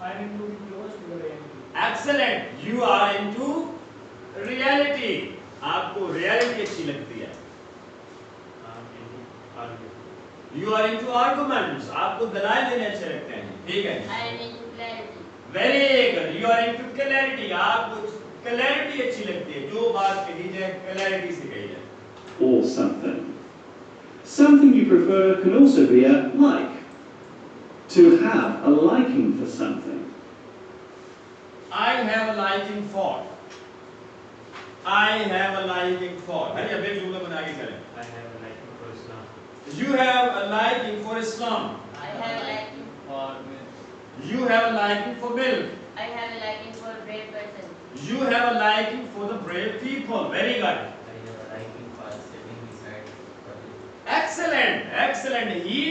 I'm into close to the reality. Excellent. You are into reality. आपको reality अच्छी लगती है. You are into arguments. आपको दलाइल देने अच्छे लगते हैं. ठीक है. I am into clarity. Very good. You are into clarity. आपको clarity अच्छी लगती है. जो बात कही जाए clarity से कही जाए. Or something. Something you prefer can also be a like. To have a liking for something. I have a liking for. I have a liking for. हरी अब एक जुमला बना के चलें. I have a liking for Islam. You have a liking for Islam. I have a liking For You have a liking for milk. I have a liking for brave person. You have a liking for the brave people. Very good. I have a liking for sitting beside public. Excellent. Excellent. He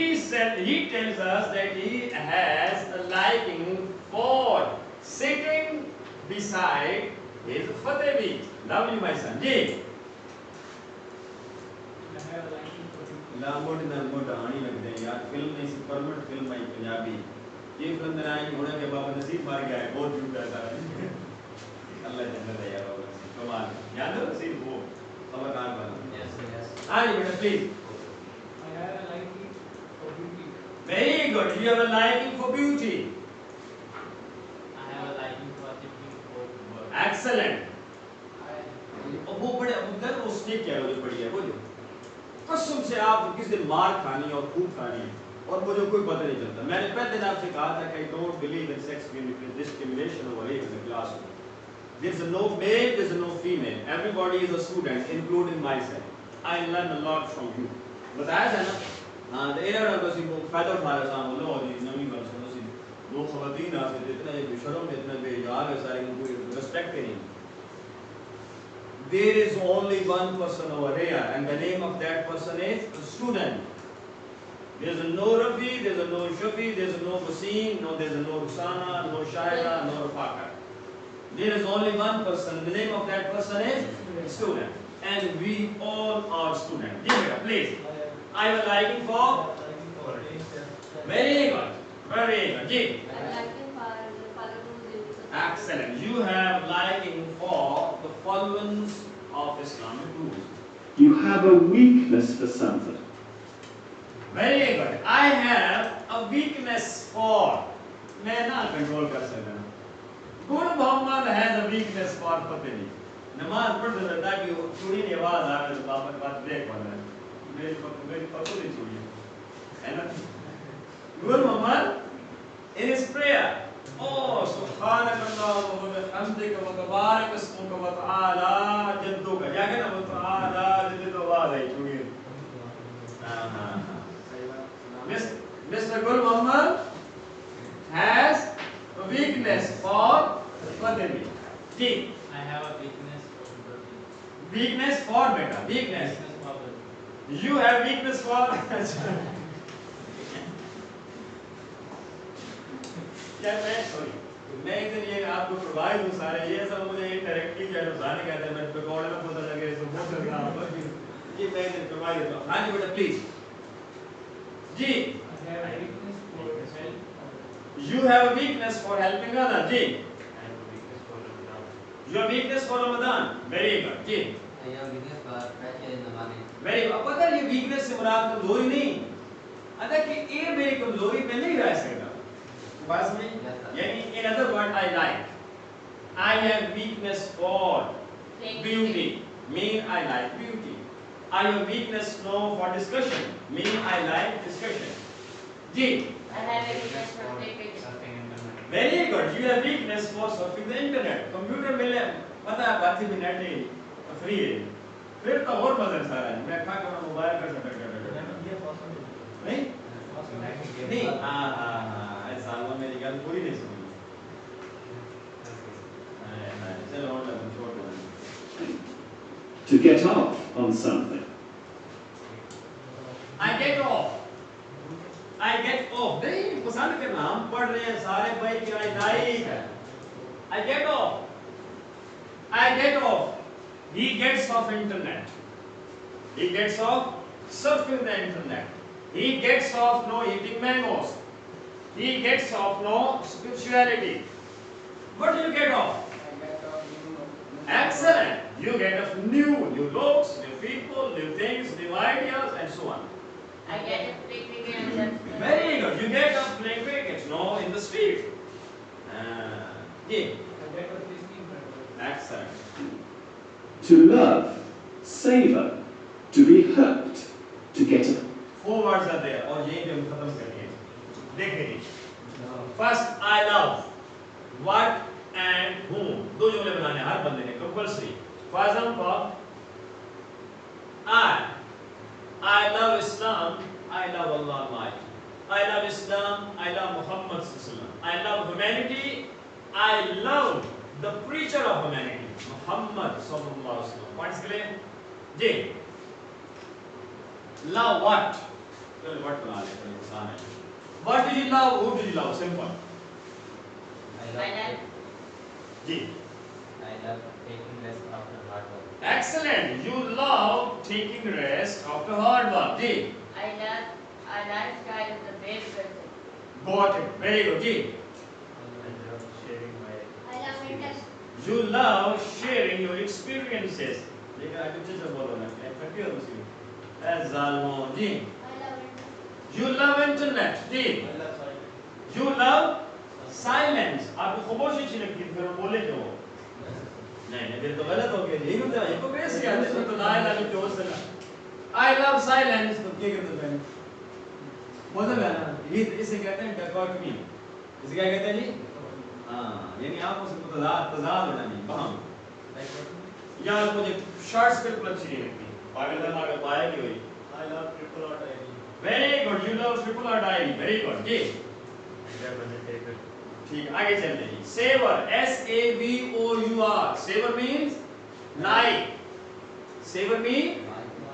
tells us that he has a liking for sitting beside his Fatehvi. Lovely, my son. Ji. I have a liking for लामोड नमोड आनी लगते हैं यार. Film नहीं सी permanent film आई पंजाबी. ये film में आई होने के बाबा नसीब मार गया है. बहुत झूठ है सारा. अल्लाह जन्नत है यार बाबा नसीब. कमाल. याद है नसीब वो खबरदार बना. yes, yes. हाँ जी बेटा please. I have a liking for beauty. Very good. You have a liking for beauty. I have a liking for thinking for work. Excellent. I वो बड़े उधर उसने क्या वो जो बढ़िया वो जो कसम से आप किस दिन मार खानी है और खूब खानी है और मुझे कोई पता नहीं चलता. मैंने पहले दिन आपसे कहा था कि I don't believe in sex discrimination over here in the classroom. There's no male, there's no female. Everybody is a student, including myself. I learn a lot from you. बताया था ना. हाँ तो इन्हें बड़ा किसी को फायदा उठा रहा था. बोलो और ये नवी बात सुनो सी. दो ख़वातीन आते थे इतना ये बेशर्म इतना बेजार है सारे उनको respect ही नहीं. There is only one person over here, and the name of that person is student. There's no Rafi, there's no Shafi, there's no Wasim, no there's no Ruxana, no Shaira, no Rafaka. There is only one person. The name of that person is student, and we all are students. Give it up, please. I have a liking for. Very good, very good. Ji. I have a liking for the following rules. Excellent. You have liking for the followings of Islamic rules. You have a weakness for something. Very good. I have a weakness for. मैं ना control कर सकता हूँ. Good Mohammad has a weakness for पता नहीं. नमाज पढ़ते रहता है कि चूड़ी की आवाज आ रही है तो बाबर बात ब्रेक पड़ रहा है. मेरी पता नहीं चूड़ी. है ना? Good Mohammad in his prayer. Oh, Subhanakallah wa bihamdika wa tabarak ismuka wa ta'ala jadduka. क्या कहना वो ta'ala जद्दू आवाज आई चूड़ी. Mr. Gul Muhammad has a weakness for Fatehvi. Ji. I have a weakness for working. Weakness for beta. Weakness. Weakness for working. You have weakness for. क्या मैं एक दिन ये आपको प्रोवाइड हूँ सारे ये सब मुझे डायरेक्टली जो है बताने कहते हैं मैं रिकॉर्ड में पता लगे तो वो कर रहा हूँ ये मैं एक दिन प्रोवाइड देता हूँ. हाँ जी बेटा प्लीज. जी. I have a weakness for help. You have a weakness for helping others. जी. I have a weakness for Ramadan. You have weakness for Ramadan. Very good. जी. I have weakness for pressure in the morning. Very good. पता है ये weakness से मुराद कमजोरी नहीं. अगर कि ये मेरी कमजोरी पे नहीं रह सकता. बात समझी? यानी in other words I like. I have weakness for beauty. Mean I like beauty. I have weakness no for discussion. Mean I like discussion. Ji. I have a weakness for cricket. Surfing internet. Very good. You have weakness for surfing the internet. Computer मिले पता है बाकी भी net ही free है. फिर तो और मजा सारा है. मैं खा के मोबाइल का सेटअप कर रहा हूँ. ये पसंद है. नहीं? नहीं. नहीं. हाँ. ऐसा हुआ मेरी गल पूरी नहीं सुनी. चलो और लगन छोड़ दो. To get off on something. I get off. I get off. नहीं पसंद करना हम पढ़ रहे हैं सारे भाई की I like है. I get off. I get off. He gets off internet. He gets off surfing the internet. He gets off no eating mangoes. He gets of no spirituality. What do you get of? Excellent. You get of new looks, new people, new things, new ideas, and so on. I get a play cricket and that's Very good. You get of playing cricket, no, in the street. Yeah. Excellent. To love, savor, to be hurt, to get a 4 words are there, और यही पे हम खत्म करेंगे. देखिए. First, I love. What and whom. 2 जुमले बनाने हैं हर बंदे ने compulsory. For example, I love Islam. I love Allah Almighty. I love Islam. I love Muhammad Sallallahu Alaihi Wasallam. I love humanity. I love the preacher of humanity, Muhammad Sallallahu Alaihi Wasallam. Points clear? Ji. Love what? What बना लेते हैं आसान है. What do you love? Who do you love? Simple. I I love love ji. I love taking rest after hard work. Excellent. You love taking rest after hard work. Ji. I love a lifestyle of the best person. Got it. Very good. जी. I love sharing my I love interest. You love sharing your experiences. लेकिन आज कुछ चीज़ बोलो ना. Effective हो मुझे. As Zalmo. Ji. I love interest. You love internet. Ji. I love silence. You love silence. आपको खामोशी अच्छी लगती है फिर वो बोले क्यों? नहीं फिर तो गलत हो गया. यही होता है. हिपोक्रेसी आती है तो ना लगे क्यों सला. I love silence. तो क्या करते हैं? मतलब है ना. ये इसे कहते हैं dichotomy. इसे क्या कहते हैं जी? हाँ. यानी आपको सब तज़ाद बनानी. बहम. यार मुझे शॉर्ट्स बिल्कुल अच्छी नहीं लगती. पागल ना कर पाया कि वही. I love triple or diary. Very good. You love triple or diary. Very good. जी. I love vegetable. ठीक आगे चलते हैं. Savor. SAVOUR. Savor means like. Savor means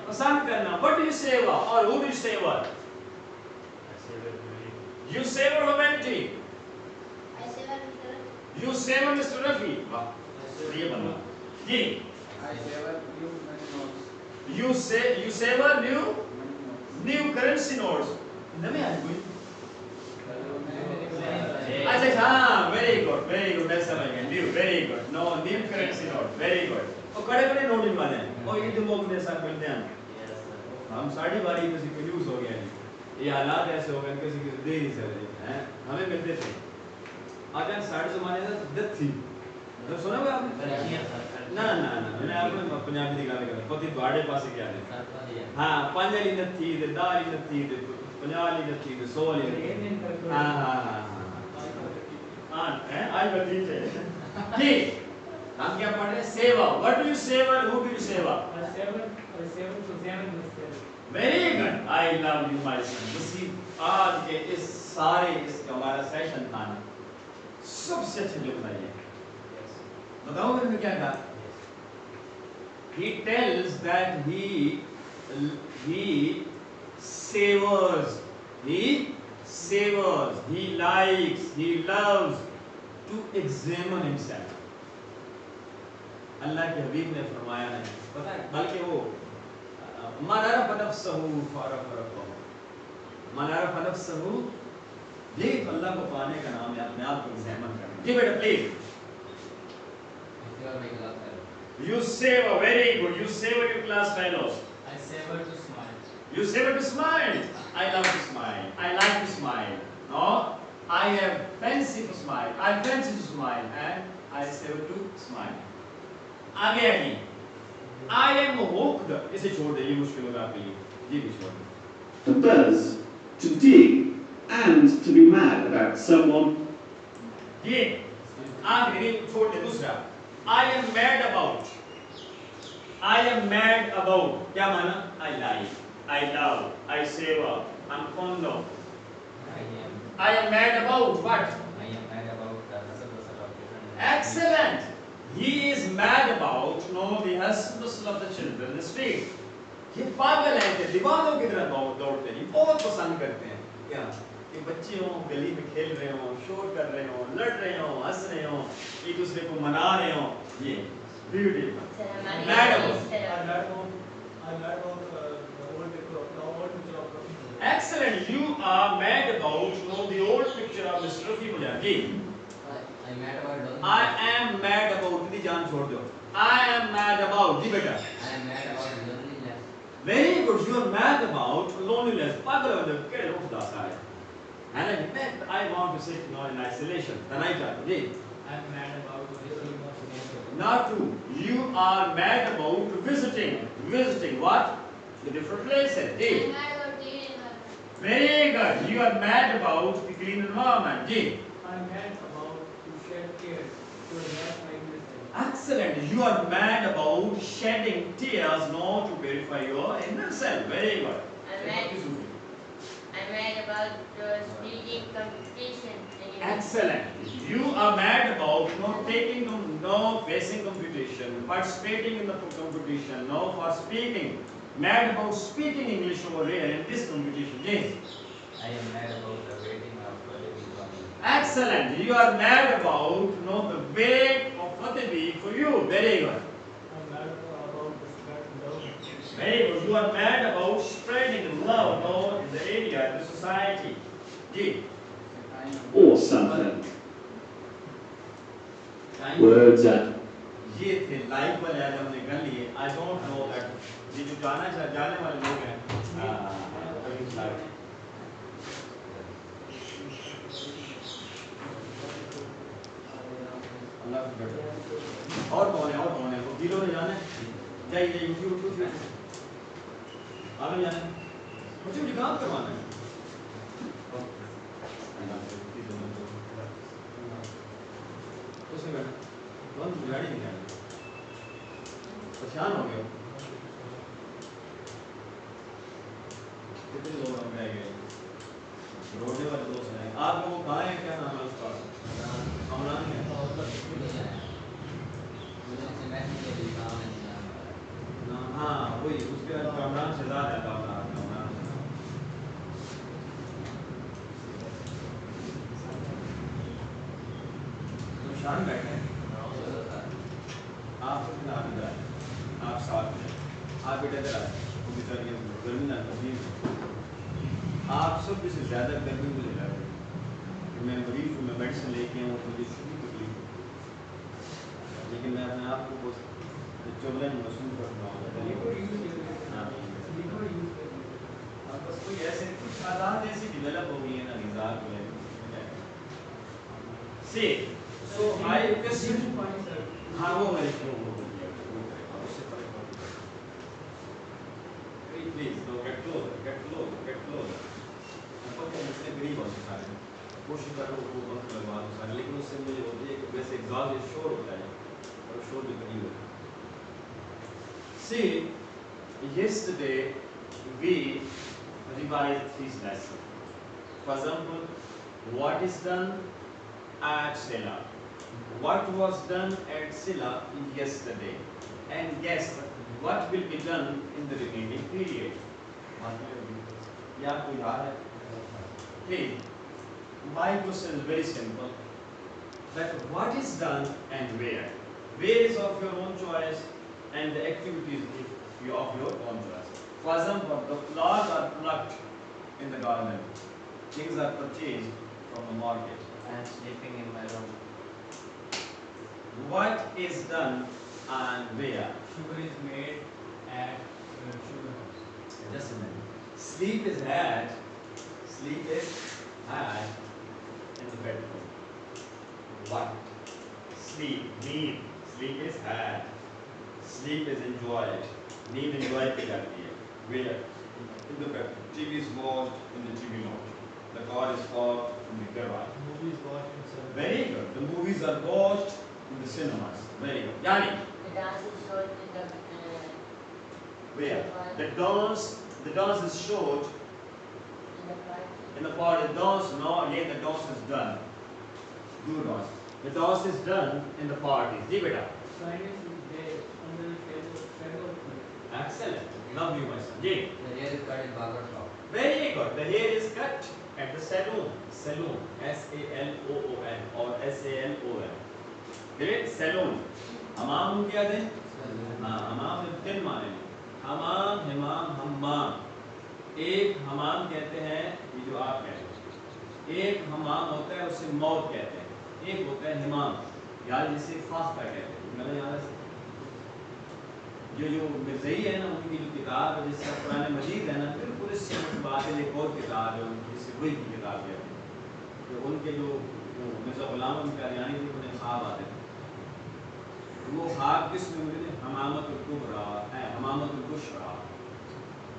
पसंद करना. What do you savor or who do you savor? I savor beauty. You savor humanity. I savor interest. You savor Mr. Rafi. वाह. ये बंदा. जी. I savor new money notes. You savor new currency notes. नमे आज कोई. अच्छा हाँ. Very good. मैं समझ गया. New. Very good. No new currency note. Very good. और कड़े नोट बनवाने हैं. और ये डेमोक्रेसी मिलते हैं. Yes, sir. हम साढ़े बारी में से कंफ्यूज हो गए हैं. ये हालात ऐसे हो गए किसी दे नहीं सकते हैं. हमें मिलते थे. अगर साढ़े ज़माने में दत्त थी. तो सुना हुआ आपने? ना मैंने आपको पंजाबी दिखा देगा. पति बाड़े पास क्या है? हाँ पंजाली नत्थी दे दाली नत्थी दे पंजाली नत्थी दे सोली नत्थी. हाँ हैं आज बदली थे. जी. हम क्या पढ़ रहे हैं? सेवा. What do you savor? Who do you savor? I savor to examine myself. Very good. I love you, my son. इसी आज के इस सारे इसका हमारा सेशन था ना. सबसे अच्छी जो बनाई है. Yes. बताओ मैंने क्या कहा? He tells that he savors. He likes. He loves to examine himself. अल्लाह के हबीब ने फरमाया नहीं. पता है बल्कि वो मनारफ नफ्सहू फरफरफहू. मनारफ नफ्सहू ये तो अल्लाह को पाने का नाम है. अपने आप को एग्जामिन करना. जी बेटा please. You savor. Very good. You savor your class fellows. I savor to smile. You savor to smile. I love to smile. I like to smile. No, I have fancy to smile. I fancy to smile, and I savor to smile. आगे आइए. I am hooked. इसे छोड़ दे. ये मुश्किल होगा आपके लिए. ये भी छोड़ दे. to buzz, to dig, and to be mad about someone. ये आगे छोड़ दे. दूसरा. I am mad about. क्या माना? I like. I love. I savor. I'm fond of. I am mad about what? Excellent. He is mad about the hustle of the children in the street. ये पागल हैं कि दीवानों की तरह दौड़ते हैं. बहुत पसंद करते हैं क्या कि बच्चे हों गली में खेल रहे हों, शोर कर रहे हों, लड़ रहे हों, हंस रहे हों, एक दूसरे को मना रहे हों. ये beautiful. I learned about the old picture of Excellent. You are mad about the old picture of Mr. Fibula. जी. I mad about lonely. I am mad about दी जान छोड़ दो. I am mad about जी बेटा. I am mad about loneliness. Very good. You are mad about loneliness. पागल हो गए. क्या लोग दास आए. And I want to sit now in isolation. तनाई जाते जी. I'm mad about visiting of nature. Not true. You are mad about visiting. Visiting what? The different places. Ji. I'm mad about clean environment. Very good. You are mad about the clean environment. Ji. I'm mad about to shed tears to address my innocence. Excellent. You are mad about shedding tears now to verify your inner self. Very good. I'm mad about speaking competition. in Excellent. You are mad about not facing competition, participating in the competition, no for speaking. Mad about speaking English over here in this competition. James. I am mad about the waiting of Fateh for me. Excellent. You are mad about the wait of Fateh for you. Very good. I'm mad about the spread love. Very good. You are mad about spreading love in the area, in the society. Ji. Or something. Words that ये थे live वाले आज हमने कर लिए. I don't know that ये जो जाने वाले लोग हैं. अभी स्टार्ट. अल्लाह का बेटा. और कौन है? वो किलो ने जाने. जाइए यूट्यूब आगे जाने. मुझे काम करवाना है. उसमें बैठा. कौन गाड़ी नहीं आ रही. परेशान हो गया. कितने लोग हम रह गए. रोने वाले दोस्त हैं. आप लोग कहाँ हैं? क्या नाम है उसका? कमरान है. हाँ वही उसके बाद कमरान शहजाद है. कमरान तो शान बैठे हैं. आप सब ना इधर आए. आप साथ में. आप बेटा इधर आए. वो बेचारी गर्मी ना गर्मी. आप सब से ज़्यादा गर्मी मुझे लग रही है. मैं मरीज हूँ. मैं मेडिसिन लेके आऊँ तो मुझे शुरू तकलीफ है. लेकिन मैं अपने आप को बहुत चौबीस मसूम कर रहा हूँ. हाँ बस कोई ऐसे कुछ आदत ऐसी डेवलप हो गई है ना निज़ार को लेकर. से so I question हाँ वो मेरे को वो हो गया. उससे फर्क पड़ता है. Please no get closer. आपको मुझसे गरीब हो सारे. कोशिश करो वो वक्त लगवा दो सारे. लेकिन उससे मुझे होती है कि वैसे एग्जॉस्ट शोर होता है और शोर भी करीब होता है. See, yesterday we revised this lesson. For example, what is done at Sela? What was done at Sela yesterday? And guess what will be done in the remaining period? Yeah, कोई याद है? Hey, my question is very simple. That what is done and where? Where is of your own choice, and the activities of your own choice. For example, the flowers are plucked in the garden. Things are purchased from the market. I am sleeping in my room. What is done and where? Sugar is made at sugar house. Just a minute. Sleep is had in the bedroom. What? Sleep, need. Sleep is had. Sleep is enjoyed. Need enjoy की जाती है. Where? In the bedroom. TV is watched in the TV lounge. The car is parked in the garage. Movies watched in cinema. Very good. The movies are watched in the cinemas. Very good. Yani, The dance is showed in the where? The dance is showed in the park. in the party. Dance, no, again the dance is done. Do dance. The dance is done in the party. जी बेटा. Shyness is there under the shadow of night. Excellent. Love you, my son. Ji. The hair is cut in barber shop. Very good. The hair is cut at the salon. Salon. S-A-L-O-O-N or S-A-L-O-N. Great. Salon. हमाम क्या थे? हाँ, हमाम में तीन माने हैं. हमाम, हिमाम, हम्माम. एक हमाम कहते हैं, ये जो आप कहते हैं, एक हमाम होता है उसे मौत कहते हैं, एक होता है हिमाम, यार जिसे फाख्ता कहते हैं। मैंने याद है जो मिर्ज़ई है ना, उनकी जो किताब है जिसका कुरान मजीद है ना, बिल्कुल इससे मुतबादिल एक और किताब है उनकी, जिससे वही की किताब कहते हैं। तो उनके जो मिर्ज़ा ग़ुलाम कादियानी थे, उन्हें ख्वाब आते थे, वो ख्वाब किस में मिले? हमामतुल कुबरा है, हमामतुल बुशरा,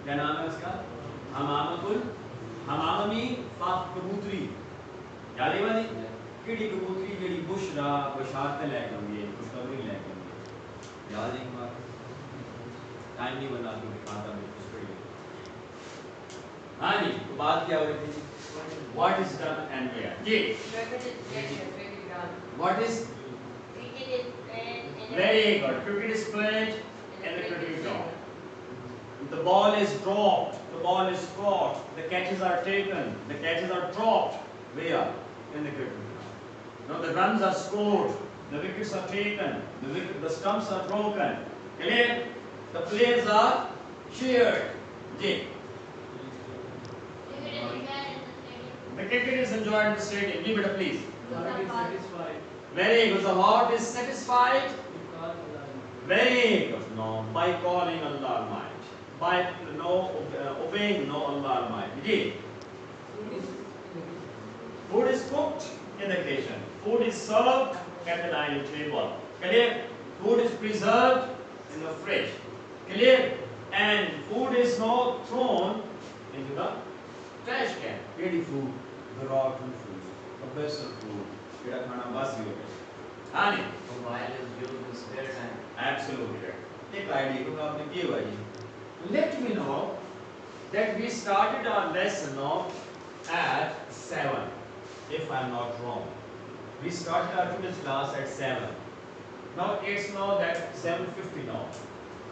क्या नाम है उसका? हमामी फाख कबूतरी, याद है बाजी? किड़ी कबूतरी जेडी बुशरा बशारत लेके आउंदी है, खुशखबरी लेके आउंदी है, याद है? बात टाइम नहीं बना तो दिखाता मैं खुशखबरी। हाँ जी, तो बात क्या हो रही थी? What is done and where? Ji, Cricket is played in the cricket ground. what is? Cricket is played in the Very good. Cricket is played in the cricket ground. The ball is dropped, the ball is caught, the catches are taken, the catches are dropped. Where? In the cricket ground. Now the runs are scored, the wickets are taken, the stumps are broken. Clear? The players are cheered. Ji. cricket is played in the stadium. The cricket is enjoyed in the stadium. Give it a please. The heart is satisfied Very good. The heart is satisfied. because Allah. Very good. No, by calling Allah Almighty. By obeying Allah Almighty. Ji. Food is cooked in the kitchen. Food is served at the dining table. Clear? Food is preserved in the fridge. Clear? And food is not thrown into the trash can. Ready food, the rotten food, the best food. Jehda khana bas hi ho gaya. हाँ नहीं? Mobile is used in spare time. Absolutely right. एक idea को आपने किया हुआ जी. Let me know that we started our lesson at 7, if I am not wrong. We started our today's class at 7. Now it's now that 7:50 now.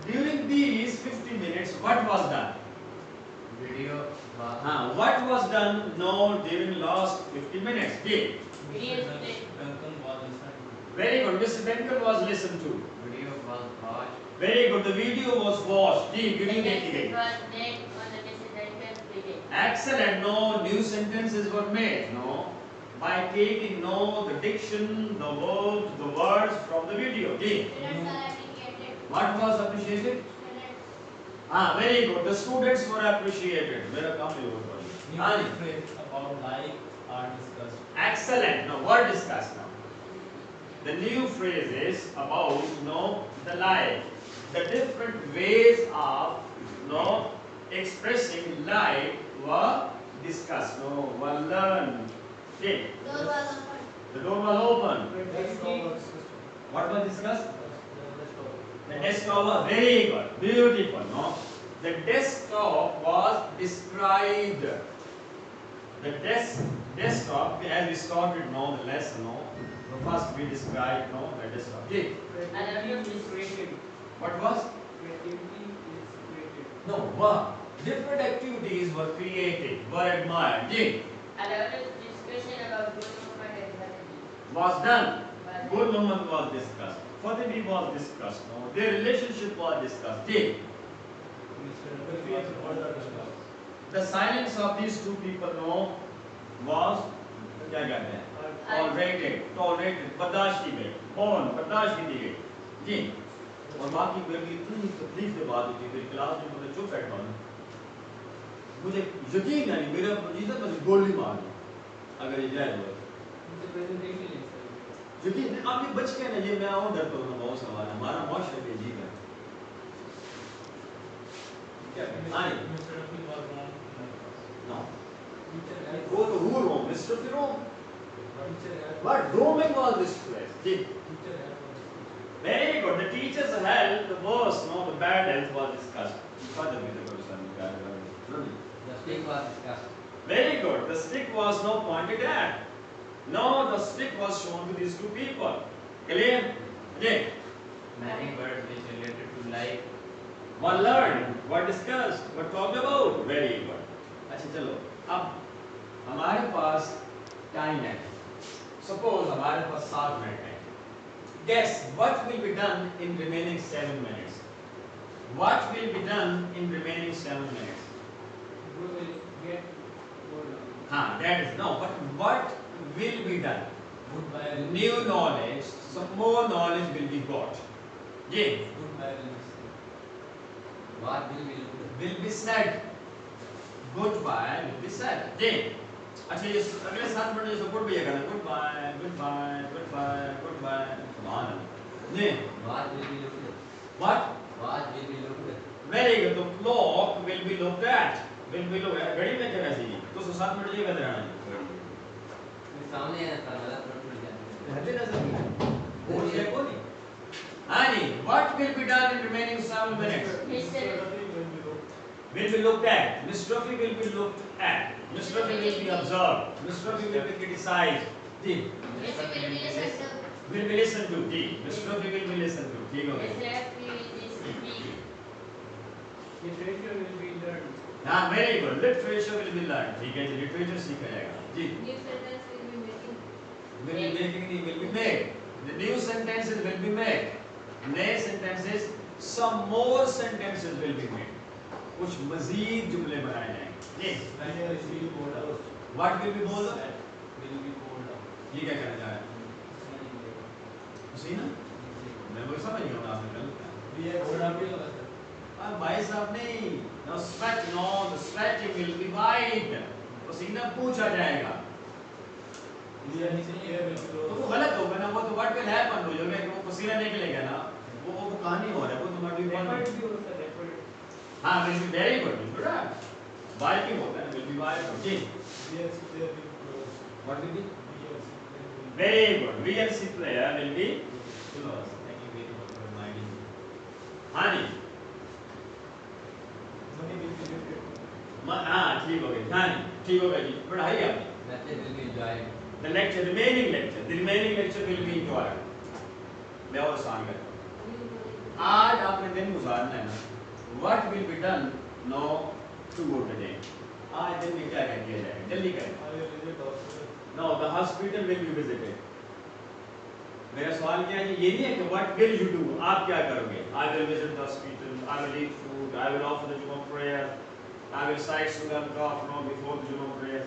During these 50 minutes, what was done? Video. What was done now during last 50 minutes? Ji. Video is played. Duncan was listened Very good. Mr. Duncan was listened to. Video was watched. Very good. The video was watched. Ji, The video message देखी गई. was made on the Mr. cricket. Excellent. No new sentences were made. No. By taking the diction, the verbs, the words from the video. Ji. Students are appreciated. What was appreciated? Students. Very good. The students were appreciated. मेरा काम नहीं हो रहा. new phrase about life are discussed. Excellent. Now, what discussed now? The new phrases about the life, the different ways of expressing life were discussed. Were learned. Okay. Door was open. The door was open. Desktop. What was discussed? Desktop. The desktop was very good, beautiful. The desktop was described. The desktop, as we started the lesson, first we described the desktop. Ji. Creativity is created. What was? Creativity is created. No, different activities were created, were admired. Ji. A lot of discussion about good movement and strategy. Was done. Was Good moment was discussed. Fatimi was discussed. Their relationship was discussed. Ji. The silence of these two people was क्या कहते हैं? Tolerated, बर्दाश्त की गई, बर्दाश्त की गई. जी. और बाकी मेरे लिए इतनी तकलीफ की बात होती है, मेरी क्लास में मैं चुप बैठा हूँ. मुझे यकीन नहीं, मेरा जीता मुझे गोली मार दी, अगर ये जाए तो. Presentation is यकीन नहीं, आप ये बच के ना, ये मैं और डरता हूँ बहुत सवाल है, हमारा माशरे पे अजीब है. क्या कहते हैं? Mr. Rafi was wrong. No. Teacher has Go to who wrong? Mr. Wrong. teacher has But roaming was distress. teacher has Very good. The teacher's health, the worst, the bad health was discussed. The stick was discussed. Very good. The stick was not pointed at. No, the stick was shown to these two people. Clear? Yeah. Many words which related to life. Were learned, were discussed, were talked about. Very good. अच्छा चलो. अब हमारे पास time है. Suppose हमारे पास 7 minute है. Guess what will be done in remaining 7 minutes? What will be done in remaining 7 minutes? We will get hold of. That is no. But what will be done? Goodbye will be New said. knowledge, some more knowledge will be got. Yeah, Goodbye will be said. What will be looked at? will be said. Goodbye will be said. Yeah. अच्छा ये अगले 7 minute जैसे good भी है करना goodbye, goodbye, goodbye, goodbye. सुभान अल्लाह. Yeah. What will be looked at? What? What will be looked at? Very good. The clock will be looked at. Will be looked at. घड़ी में क्या वैसे ही? तो 7 मिनट ये कहते रहना. मेरे सामने है ना मतलब टोटल जाने. रहते नजर नहीं. बोल ये को नहीं. हाँ जी. What will be done in remaining 7 minutes? History. Will be looked at. Miss Trophy will be looked at. Miss Trophy will be observed. Miss Trophy will be criticized. Ji. History will be listened to. Will be listened to. Ji. Miss Trophy will be listened to. ठीक हो गया. History will be speak. Literature will be learned. हाँ, very good. Literature will be learned. ठीक है जी. Literature सीखा जाएगा. जी. New sentence will be making. Will be making नहीं will be made. The new sentences will be made. नए sentences, some more sentences will be made. कुछ मजीद जुमले बनाए जाएंगे. जी. What will be bold? Will be pulled out. ये क्या कहना चाह रहा है? उसी ना? मैं वो समझ गया हूँ आपने कल. भाई साहब नहीं. No stretch, no. The stretching will be wide. पसीना पूछा जाएगा. तो वो गलत होगा ना. वो तो what will happen हो जाएगा कि वो पसीना निकलेगा ना. वो कहानी हो रहा है. वो तुम्हारी हाँ, will be very good. Good. Barking होता है. Will be barking. Ji. What will be? Very good. VLC player will be close. Thank you very much for reminding me. हाँ जी. हाँ ठीक हो गया. हाँ जी. ठीक हो गया जी. पढ़ाई आपने. Method will be enjoyed. The remaining lecture will be enjoyed. मैं और आसान करता हूँ. आज आपने दिन गुजारना है ना. What will be done now to go today? आज दिन में क्या किया जाएगा? जल्दी करें. No, the hospital will be visited. मेरा सवाल क्या है? ये नहीं है कि what will you do? आप क्या करोगे? I will visit the hospital. I will eat food. I will offer the Jummah prayer. I will cite Surah Al-Kahf now before the Jummah prayer.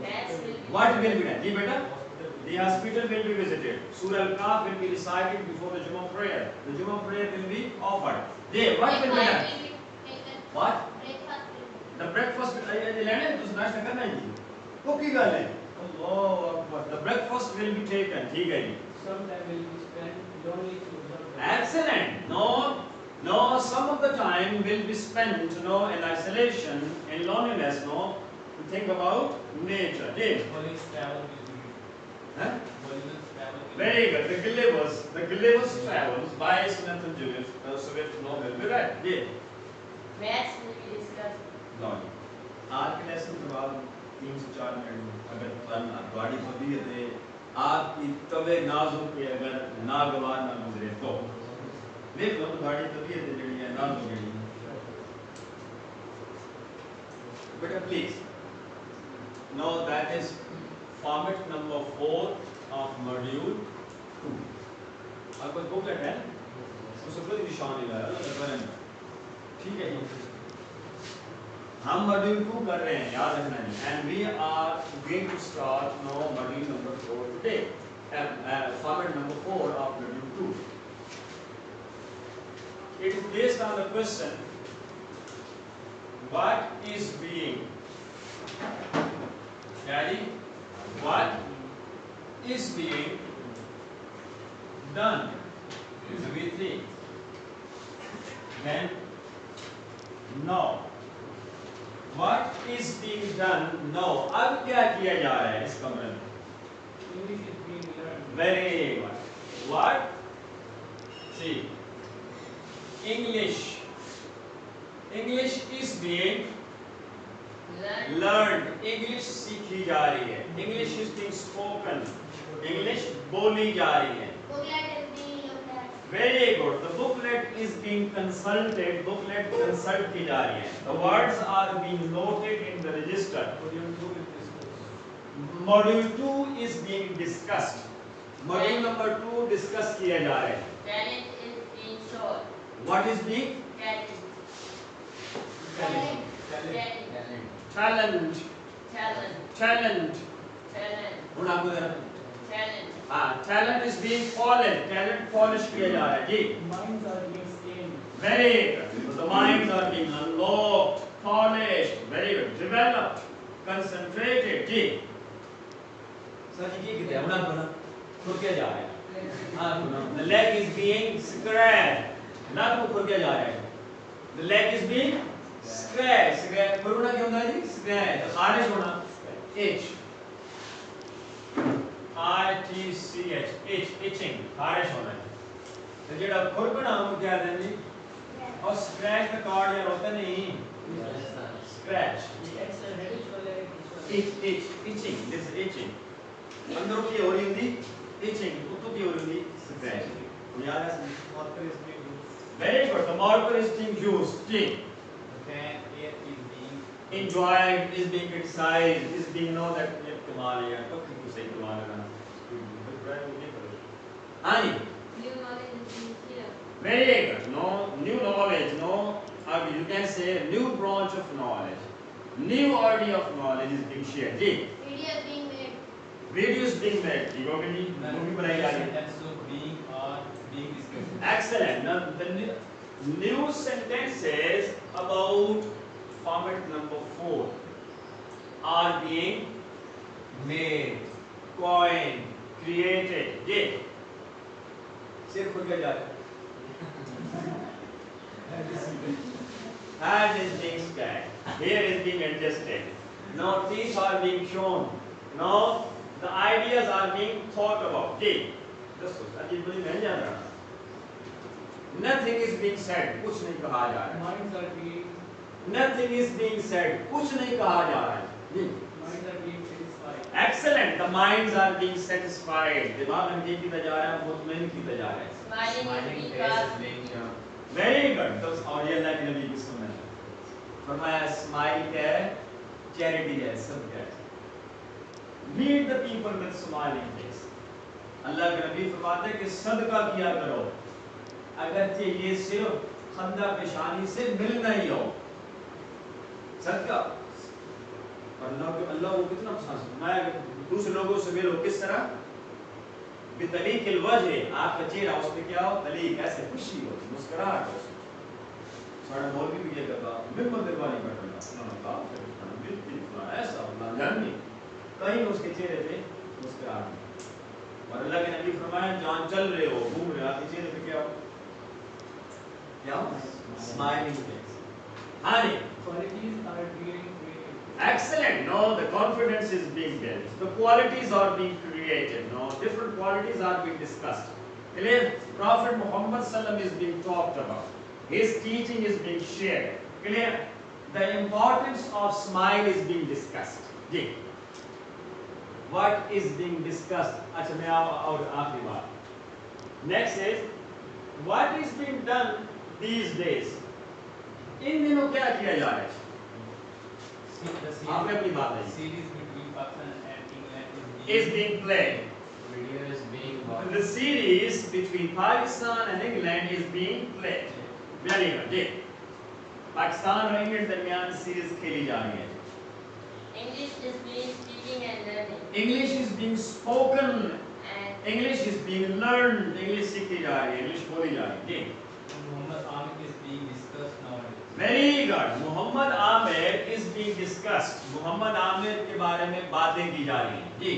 Maths will be. What will be done? जी बेटा. The hospital will be visited. Surah Al-Kahf will be recited before the Jummah prayer. The Jummah prayer will be offered. What will be done? What? The breakfast लेना है. तो नाश्ता करना है जी. वो की गल है. Allahu Akbar. The breakfast will be taken. ठीक है जी. Some time will be spent lonely to observe. Excellent. No. Some of the time will be spent, in isolation, in loneliness, to think about nature. Did? Colleagues travel will be. Huh? Colleagues travel will be. Very good. The Gulliver's travels by Nathan Swift novel. Be right. Did? Maths will be discussed. No. आज के lesson के बाद 3 से 4 minute अगर गाड़ी तबीयत है आपकी तवे नाजुक के अगर नागवार ना गुजरे तो देख लो तो गाड़ी तबीयत है जड़ी है नाजुक जड़ी है बेटा please know that is format number 4 of module 2 आपको बुकलेट है उसको कोई निशान नहीं लगाया ठीक है हम मॉड्यूल 2 कर रहे हैं याद रखना है and we are going to start no module number 4 today format number 4 of module 2 it is based on the question what is being daddy what is being done we think then no what is being done no अब क्या किया जा रहा है इस कमरे में English is being learned. very good what see English is being learned English सीखी जा रही है English is being spoken English बोली जा रही है Booklet is being looked at. very good the booklet is being consulted booklet consult की जा रही है the words are being noted in the register module 2 is being discussed module number 2 discuss किया जा रहा है Talent is being shown. what is being Talent. Talent. Talent. talent, talent, talent. talent, हूँ आपको जरा talent, हाँ talent is being polished, talent polish किया जा रहा है जी Minds are being stained. very good. So the minds are being unlocked, polished, very good, developed, concentrated ji sir जी ये कितना है हूँ आपको ना खुद क्या जा रहा है हाँ the leg is being scratched ना आपको खुद क्या जा रहा है the leg is being scratched खुद होना क्या होता है जी scratch खारिश होना itch I-T-C-H itching खारिश होना है तो जेड़ा खुरकना हम क्या कहते हैं जी और scratch का कार्ड यार होता नहीं scratch itching this is itching अंदरों की हो रही होती itching कुत्तों की हो रही होती scratch याद है marker is being used very good the marker is being used ji Okay, it is being enjoyed is being criticized is being know that ये कमाल है यार कब किसी से कमाल है ना हाँ जी new knowledge is being clear, very good no new knowledge no you can say new branch of knowledge new area of knowledge is being shared ji video is being made, videos being made ठीक हो गया जी movie बनाई जा रही है sentence of being or being discussed. excellent now the new sentences about format number 4 are being made coined created जी सिर्फ खुद का जा रहा है hand is being scanned, hair is being adjusted, no teeth are being shown, no the ideas are being thought about. जी, दोस्तों, अजीब बड़ी महंगी जा रहा है. Nothing is being said, कुछ नहीं कहा जा रहा है. Minds are being Nothing is being said, कुछ नहीं कहा जा रहा है. जी, minds are being satisfied. excellent. The minds are being satisfied. दिमाग हल्के की जा रहा है, मुतमईन की जा रहा है. smiling is Smiling being face is cast, being shown. Very good. तो और ये अल्लाह के नबी की सुन्नत है. फरमाया स्माइल क्या है? चैरिटी है, सदका है. Meet the people with smiling face. अल्लाह के नबी फरमाते हैं कि सदका किया करो. अगरचे ये सिर्फ खंदा पेशानी से मिलना ही हो. सदका. अल्लाह को कितना पसंद है. मैं दूसरे लोगों से मिलो किस तरह? बितलीकिल वजह आपका चेहरा उस पे क्या हो तलीक ऐसे खुशी हो मुस्कुराहट हो सारा मौलवी भी ये कहता बिल्कुल दिलवानी बैठा ना का बिल्कुल ऐसा अल्लाह जाने कहीं उसके चेहरे पे मुस्कुराहट और अल्लाह के नबी फरमाया जहां चल रहे हो घूम रहे हो आपके चेहरे पे क्या हो स्माइलिंग फेस हाँ जी Qualities are being created. excellent no the confidence is being built the qualities are being created no different qualities are being discussed clear prophet muhammad sallam is being talked about his teaching is being shared clear the importance of smile is being discussed ji what is being discussed acha main aur aakhri baat next is what is being done these days in dino kya kiya ja raha hai आपने अपनी बात है Series between Pakistan and England is being played. video is being watched. The series between Pakistan and England is being played. Very good. जी. पाकिस्तान और England दरमियान series खेली जा रही है. English is being speaking and learning, English is being spoken. and English is being learned. English सीखी जा रही है. English बोली जा रही है. जी. Muhammad Amir is being discussed nowadays. Very good. Mohammad Aamir is being discussed. Mohammad Aamir के बारे में बातें की जा रही हैं. जी.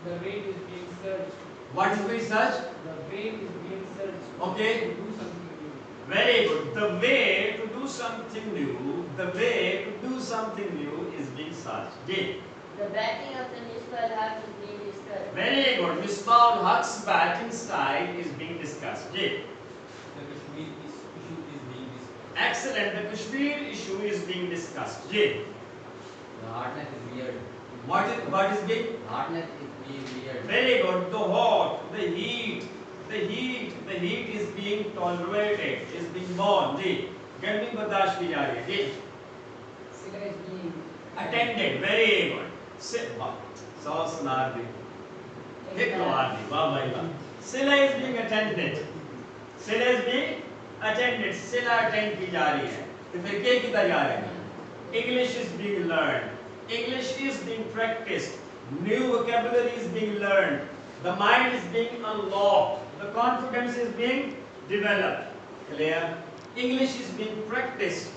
The rate is being searched. What is being searched? The rate is being searched. Okay. To do something new. Very good. The way to do something new, the way to do something new is being searched. Ji. the backing of the Misbah Haq is being discussed, Very good. Misbah Haq's batting style is being discussed. Ji. The Kashmir issue is being discussed. Excellent. The Kashmir issue is being discussed. Ji. The hardness is weird. What is being? Hardness is being weird. Very good. The hot, the heat is being tolerated, is being borne. जी. गर्मी बर्दाश्त की जा रही है. जी. Sila is being Attended. Very good. Sit. सौ सुनार दी. एक कमाल दी. वाह भाई वाह. Sila is being attended. Sila is being attended. Sila attend की जा रही है. तो फिर क्या किया जा रहा है? English is being learned. English is being practiced. New vocabulary is being learned. The mind is being unlocked. The confidence is being developed. Clear? English is being practiced.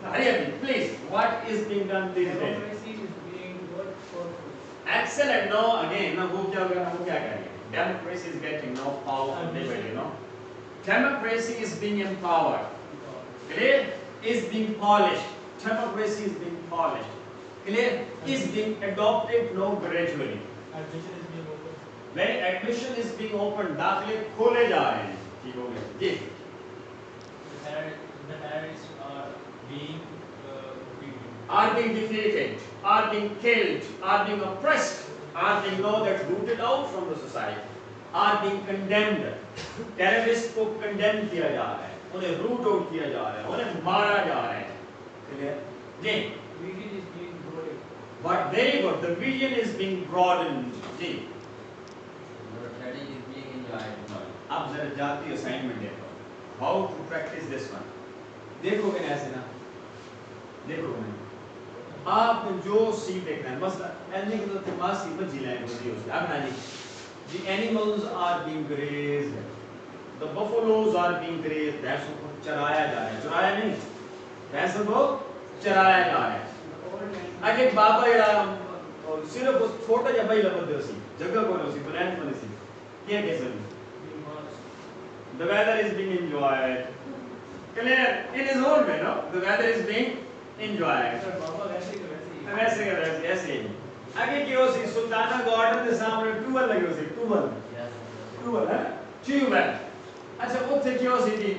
Hurry up, please. What is being done these days? Democracy is being what powerful. Excellent. No, again, no, वो क्या होगा, वो क्या करेंगे? Democracy is getting no power from anybody, no? Democracy is being empowered. Clear? Is being polished. Democracy is being polished. Clear? Is being adopted, no, gradually. Admission is being open. When admission is being opened, दाखिले खोले जा रहे हैं. ठीक हो गया. जी. The terrorists are being defeated. Are being defeated, are being killed, are being oppressed, are being know that rooted out from the society, are being condemned. Terrorists को condemn किया जा रहा है, उन्हें root out किया जा रहा है, उन्हें मारा जा रहा है. Clear? Ji. Vision is being broadened. But very good. The vision is being broadened. Ji. Your study is being enjoyed. अब जरा जाती assignment देखो. How to practice this one? देखोगे ना ऐसे ना? देखोगे ना? आप जो सीख देखना है, मसला एलने की तो तुम्हारा सीख में जिलाएं बोलिए उसे. अब ना जी. The animals are being grazed. The buffaloes are being grazed. भैंसों को चराया जा रहा है. चराया नहीं. भैंसों को चराया जा रहा है. अगर बाबा या सिर्फ उस छोटा या भाई लबद दे सी जगह को लो सी प्लान को सी क्या कैसे Being marched. the weather is being enjoyed. Clear? In his own way, no? The weather is being enjoyed. Sir, बाबा वैसे ही वैसे के वैसे ऐसे ही. आगे क्यों सी सुल्ताना गार्डन के सामने ट्यूबवेल लगे सी ट्यूबवेल है ट्यूबवेल. अच्छा वो थे क्यों सी थी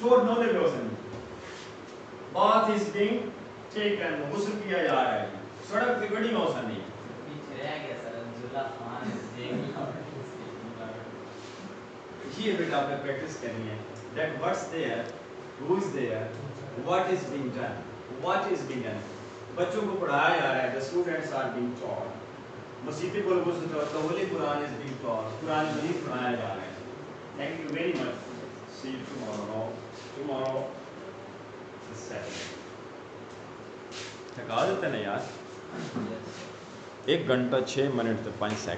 शोर नो ले लो सी बाथ is being taken गुस्ल किया जा रहा है. सड़क पे बड़ी मौसम नहीं. पीछे रह गया sir Abdullah Khan is being ये बेटा आपने प्रैक्टिस करनी है. That what's there, who is there, what is being done, what is being done. बच्चों को पढ़ाया जा रहा है. The students are being taught. मसीती को लोगों से तो Holi Quran is being taught. Quran मजीद पढ़ाया जा रहा है. Thank you very much. See you tomorrow. Tomorrow is Saturday. थका देते ना यार. 1 घंटा 6 मिनट 5 सेकंड.